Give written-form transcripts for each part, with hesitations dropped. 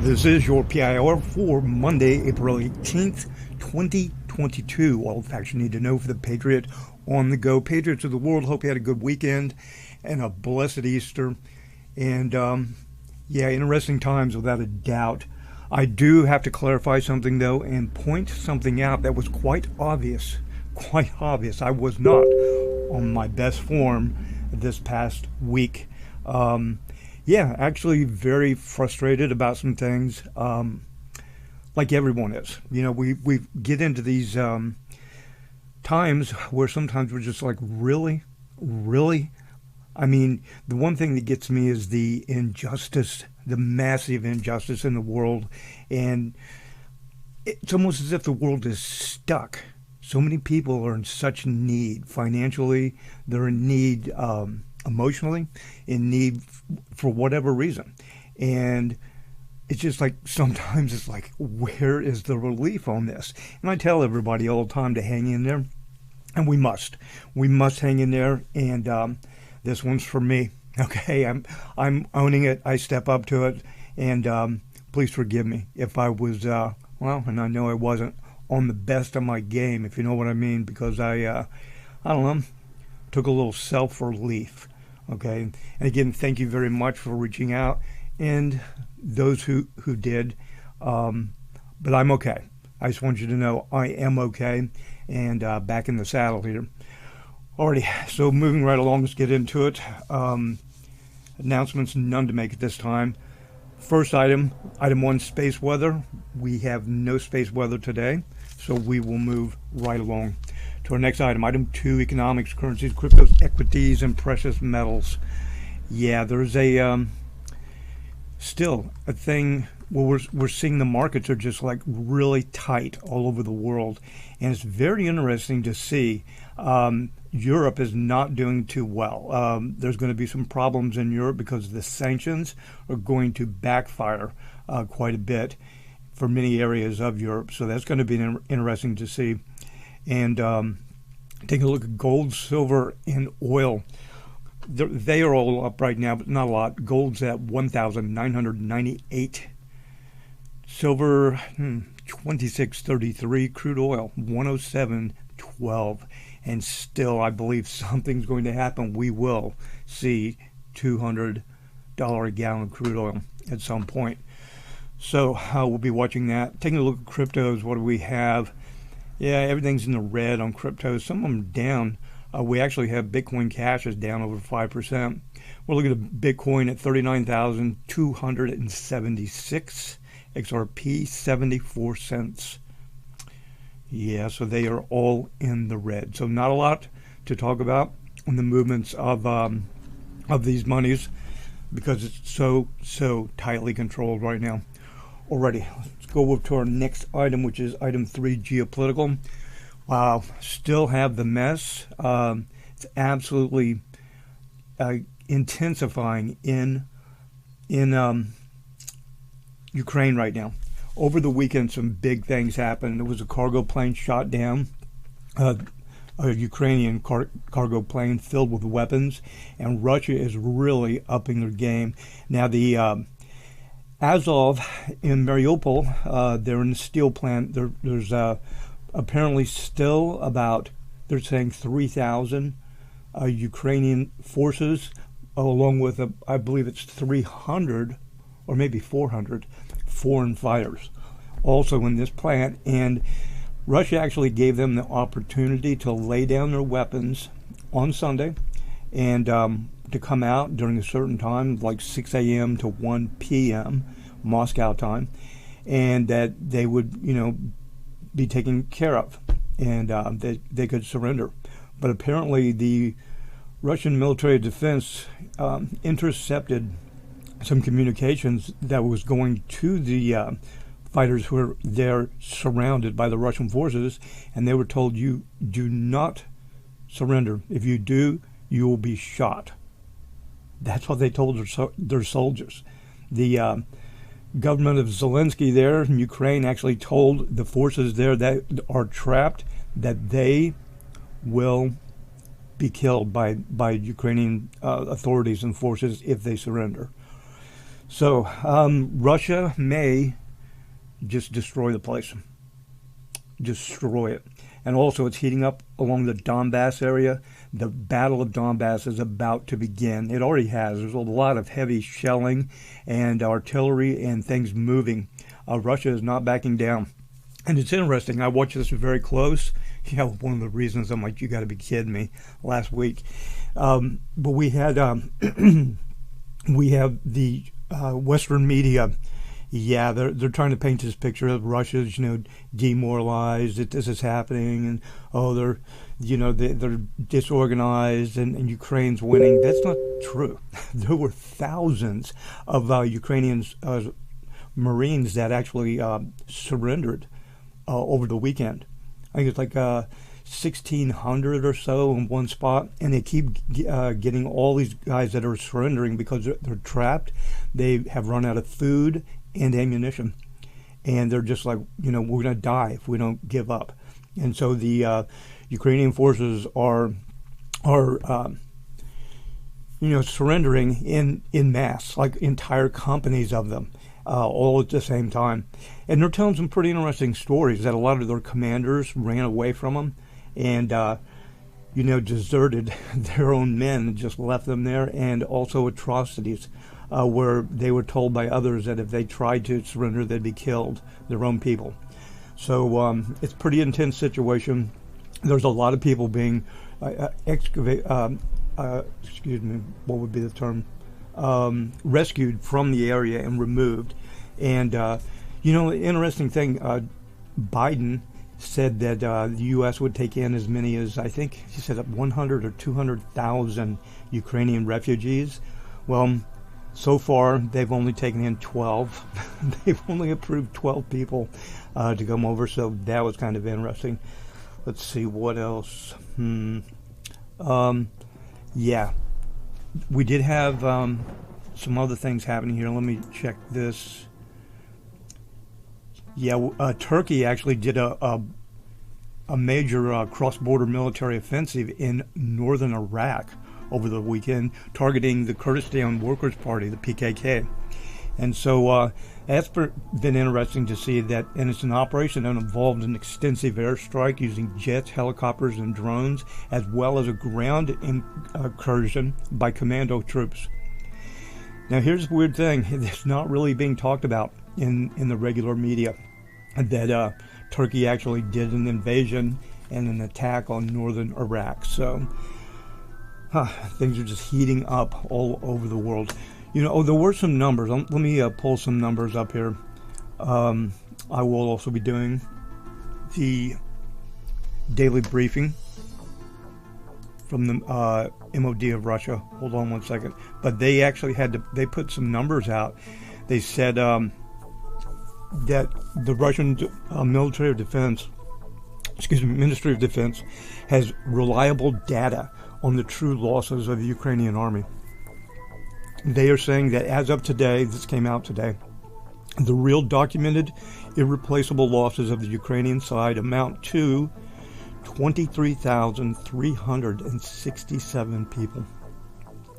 This is your PIR for Monday, April 18th, 2022. All the facts you need to know for the Patriot on the go. Patriots of the world, hope you had a good weekend and a blessed Easter. And, interesting times without a doubt. I do have to clarify something, though, and point something out that was quite obvious. Quite obvious. I was not on my best form this past week. Actually very frustrated about some things, like everyone is. You know, we get into these times where sometimes we're just like, really? I mean, the one thing that gets me is the injustice, the massive injustice in the world. And it's almost as if the world is stuck. So many people are in such need financially. They're in need emotionally, in need for whatever reason. And it's just like, sometimes it's like, where is the relief on this? And I tell everybody all the time to hang in there, and we must hang in there. And this one's for me. Okay, I'm owning it. I step up to it, and please forgive me if I was and I know I wasn't on the best of my game, if you know what I mean, because I don't know, took a little self-relief. Okay, and again, thank you very much for reaching out, and those who did. But I'm okay. I just want you to know I am okay, and back in the saddle here. Alrighty, so moving right along, let's get into it. Announcements, none to make at this time. First item 1, space weather. We have no space weather today, so we will move right along to our next item 2, economics, currencies, cryptos, equities, and precious metals. Yeah, there's still a thing where we're seeing the markets are just like really tight all over the world. And it's very interesting to see Europe is not doing too well. There's going to be some problems in Europe because the sanctions are going to backfire quite a bit for many areas of Europe. So that's going to be interesting to see. And take a look at gold, silver, and oil. They are all up right now, but not a lot. Gold's at 1,998. Silver, 26.33. Crude oil, 107.12. And still, I believe something's going to happen. We will see $200 a gallon crude oil at some point. So we'll be watching that. Taking a look at cryptos, what do we have? Yeah, everything's in the red on cryptos. Some of them down. We actually have Bitcoin Cash is down over 5%. We're looking at Bitcoin at 39,276. XRP 74 cents. Yeah, so they are all in the red. So not a lot to talk about on the movements of these monies because it's so tightly controlled right now. Already, let's go over to our next item, which is item 3, geopolitical. Wow, still have the mess. It's absolutely intensifying in Ukraine right now. Over the weekend, some big things happened. There was a cargo plane shot down, a Ukrainian cargo plane filled with weapons, and Russia is really upping their game. Now, the Azov in Mariupol, they're in the steel plant. There's apparently still about, they're saying 3,000 Ukrainian forces, along with, I believe it's 300 or maybe 400 foreign fighters also in this plant. And Russia actually gave them the opportunity to lay down their weapons on Sunday and to come out during a certain time, like 6 a.m. to 1 p.m. Moscow time, and that they would, be taken care of, and they could surrender. But apparently the Russian military defense intercepted some communications that was going to the fighters who were there surrounded by the Russian forces, and they were told, you do not surrender. If you do, you will be shot. That's what they told their soldiers. The government of Zelensky there in Ukraine actually told the forces there that are trapped that they will be killed by Ukrainian authorities and forces if they surrender. So Russia may just destroy the place. Destroy it. And also it's heating up along the Donbass area. The Battle of Donbass is about to begin. It already has. There's a lot of heavy shelling and artillery and things moving. Russia is not backing down. And it's interesting. I watched this very close. Yeah, one of the reasons I'm like, you got to be kidding me, last week. But we had we have the Western media. Yeah, they're trying to paint this picture of Russia's, demoralized, that this is happening, and they're disorganized, and Ukraine's winning. That's not true. There were thousands of Ukrainian Marines that actually surrendered over the weekend. I think it's like 1,600 or so in one spot, and they keep getting all these guys that are surrendering because they're trapped. They have run out of food and ammunition, and they're just like, we're going to die if we don't give up. And so the Ukrainian forces are surrendering in mass, like entire companies of them, all at the same time. And they're telling some pretty interesting stories that a lot of their commanders ran away from them and deserted their own men and just left them there, and also atrocities where they were told by others that if they tried to surrender, they'd be killed, their own people. So it's a pretty intense situation. There's a lot of people being rescued from the area and removed. And, the interesting thing, Biden said that the U.S. would take in as many as, I think he said 100 or 200,000 Ukrainian refugees. Well, so far, they've only taken in 12. They've only approved 12 people to come over, so that was kind of interesting. Let's see, what else? Yeah, we did have some other things happening here. Let me check this. Yeah, Turkey actually did a major cross-border military offensive in northern Iraq over the weekend, targeting the Kurdistan Workers' Party, the PKK. And so that's been interesting to see that, and it's an operation that involved an extensive airstrike using jets, helicopters, and drones, as well as a ground incursion by commando troops. Now, here's the weird thing. It's not really being talked about in the regular media, that Turkey actually did an invasion and an attack on northern Iraq. So things are just heating up all over the world. There were some numbers. Let me pull some numbers up here. I will also be doing the daily briefing from the MOD of Russia. Hold on one second. But they actually they put some numbers out. They said that the Russian Ministry of Defense has reliable data on the true losses of the Ukrainian army. They are saying that as of today, this came out today, the real documented irreplaceable losses of the Ukrainian side amount to 23,367 people.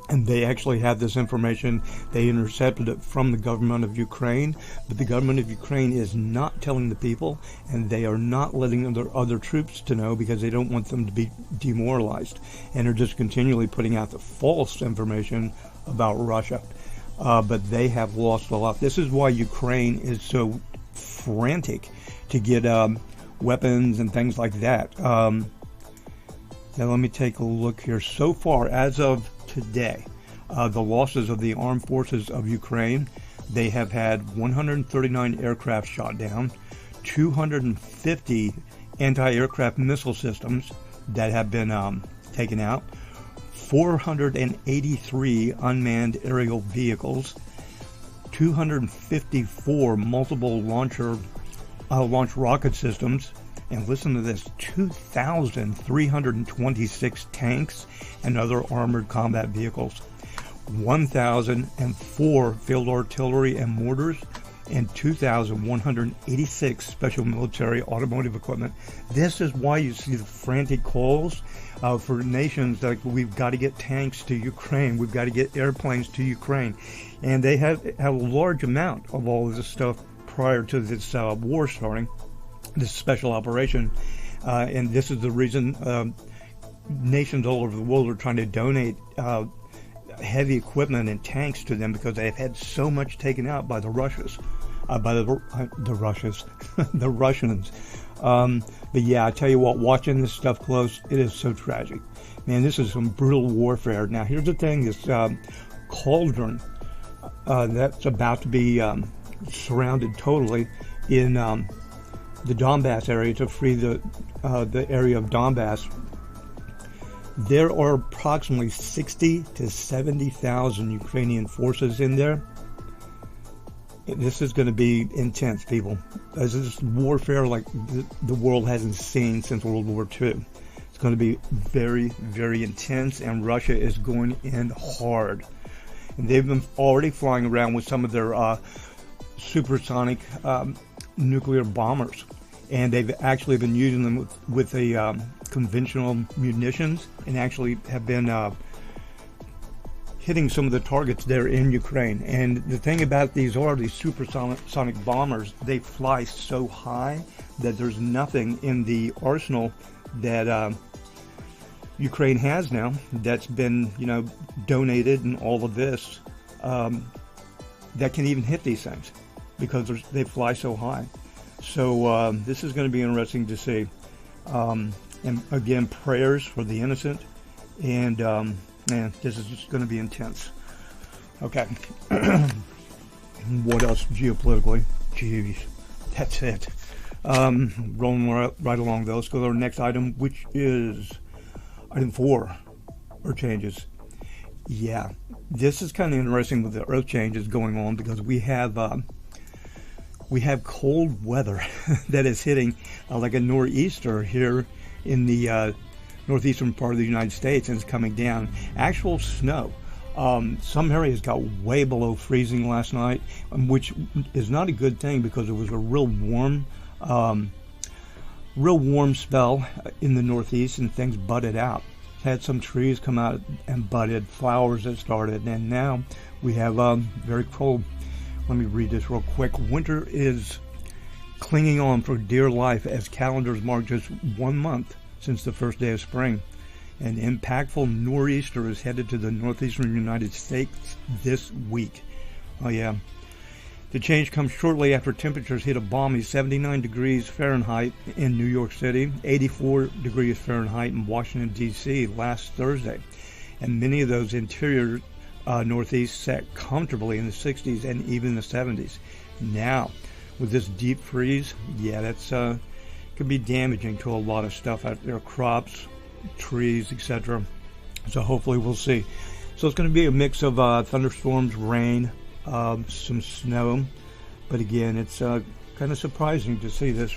And they actually have this information. They intercepted it from the government of Ukraine, but the government of Ukraine is not telling the people, and they are not letting their other troops to know because they don't want them to be demoralized. And they're just continually putting out the false information about Russia. But they have lost a lot. This is why Ukraine is so frantic to get weapons and things like that. Now let me take a look here. So far, as of today, the losses of the armed forces of Ukraine, they have had 139 aircraft shot down, 250 anti-aircraft missile systems that have been taken out, 483 unmanned aerial vehicles, 254 multiple launch rocket systems, And listen to this, 2,326 tanks and other armored combat vehicles, 1,004 field artillery and mortars, and 2,186 special military automotive equipment. This is why you see the frantic calls for nations like, we've got to get tanks to Ukraine, we've got to get airplanes to Ukraine. And they had a large amount of all of this stuff prior to this war starting, this special operation. And this is the reason nations all over the world are trying to donate heavy equipment and tanks to them, because they've had so much taken out by the Russians. The Russians. But yeah, I tell you what, watching this stuff close, it is so tragic. Man, this is some brutal warfare. Now, here's the thing, this cauldron that's about to be surrounded totally in the Donbass area to free the area of Donbass. There are approximately 60 to 70,000 Ukrainian forces in there. This is going to be intense, people. This is warfare like the world hasn't seen since World War II. It's going to be very, very intense, and Russia is going in hard. And they've been already flying around with some of their supersonic nuclear bombers, and they've actually been using them with the conventional munitions, and actually have been hitting some of the targets there in Ukraine. And the thing about these supersonic bombers, they fly so high that there's nothing in the arsenal that Ukraine has now that's been, donated and all of this that can even hit these things, because they fly so high. So this is going to be interesting to see. And again, prayers for the innocent. And man, this is just going to be intense. Okay. What else geopolitically? Jeez, that's it. Rolling right along though. Let's go to our next item, which is item 4, Earth changes. Yeah, this is kind of interesting with the Earth changes going on, because we have cold weather that is hitting like a nor'easter here in the northeastern part of the United States, and it's coming down. Actual snow. Some areas got way below freezing last night, which is not a good thing, because it was a real warm spell in the Northeast, and things budded out. Had some trees come out and budded, flowers that started, and now we have very cold. Let me read this real quick. Winter is clinging on for dear life as calendars mark just 1 month since the first day of spring. An impactful nor'easter is headed to the northeastern United States this week. Oh yeah. The change comes shortly after temperatures hit a balmy 79 degrees Fahrenheit in New York City, 84 degrees Fahrenheit in Washington, D.C. last Thursday. And many of those interior Northeast sat comfortably in the 60s and even the 70s. Now, with this deep freeze, yeah, that's could be damaging to a lot of stuff out there, crops, trees, etc. So hopefully we'll see. So it's going to be a mix of thunderstorms, rain, some snow. But again, it's kind of surprising to see this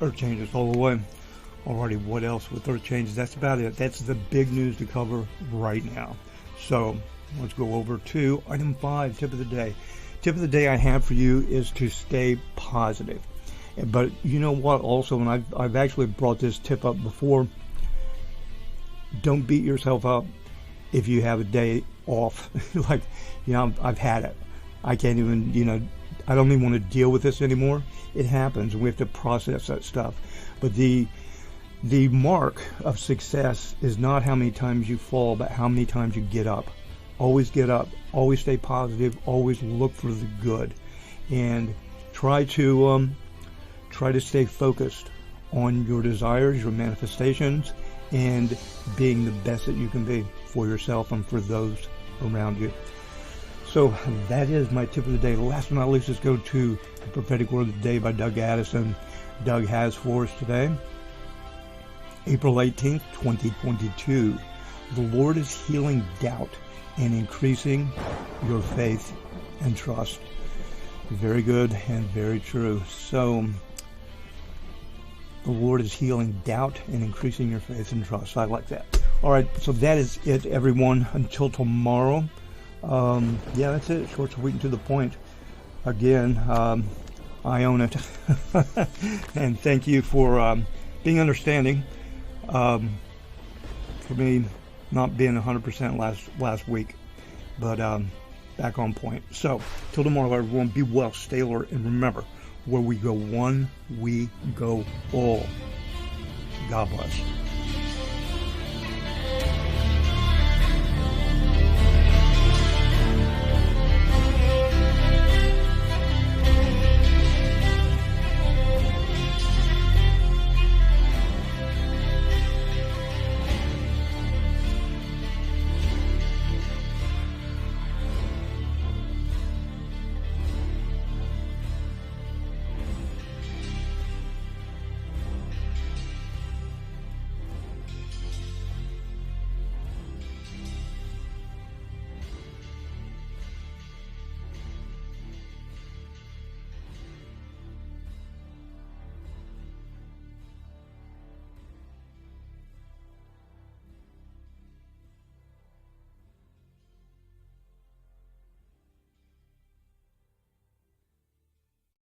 Earth changes all the way. Alrighty, what else with Earth changes? That's about it. That's the big news to cover right now. So let's go over to item 5, tip of the day. Tip of the day I have for you is to stay positive. But you know what, also, and I've actually brought this tip up before, don't beat yourself up if you have a day off. Like, I've had it. I can't even, I don't even want to deal with this anymore. It happens, and we have to process that stuff. But the mark of success is not how many times you fall, but how many times you get up. Always get up. Always stay positive. Always look for the good, and try to stay focused on your desires, your manifestations, and being the best that you can be for yourself and for those around you. So that is my tip of the day. Last but not least, let's go to the prophetic word of the day by Doug Addison. Doug has for us today, April 18th, 2022. The Lord is healing doubt and increasing your faith and trust. Very good and very true. So The Lord is healing doubt and increasing your faith and trust. I like that. All right, so that is it, everyone. Until tomorrow. Yeah, that's it. Short, sweet, and to the point. Again, I own it. And thank you for being understanding. For me not being 100% last week. But back on point. So, till tomorrow, everyone, be well, stay alert, and remember, where we go one, we go all. God bless.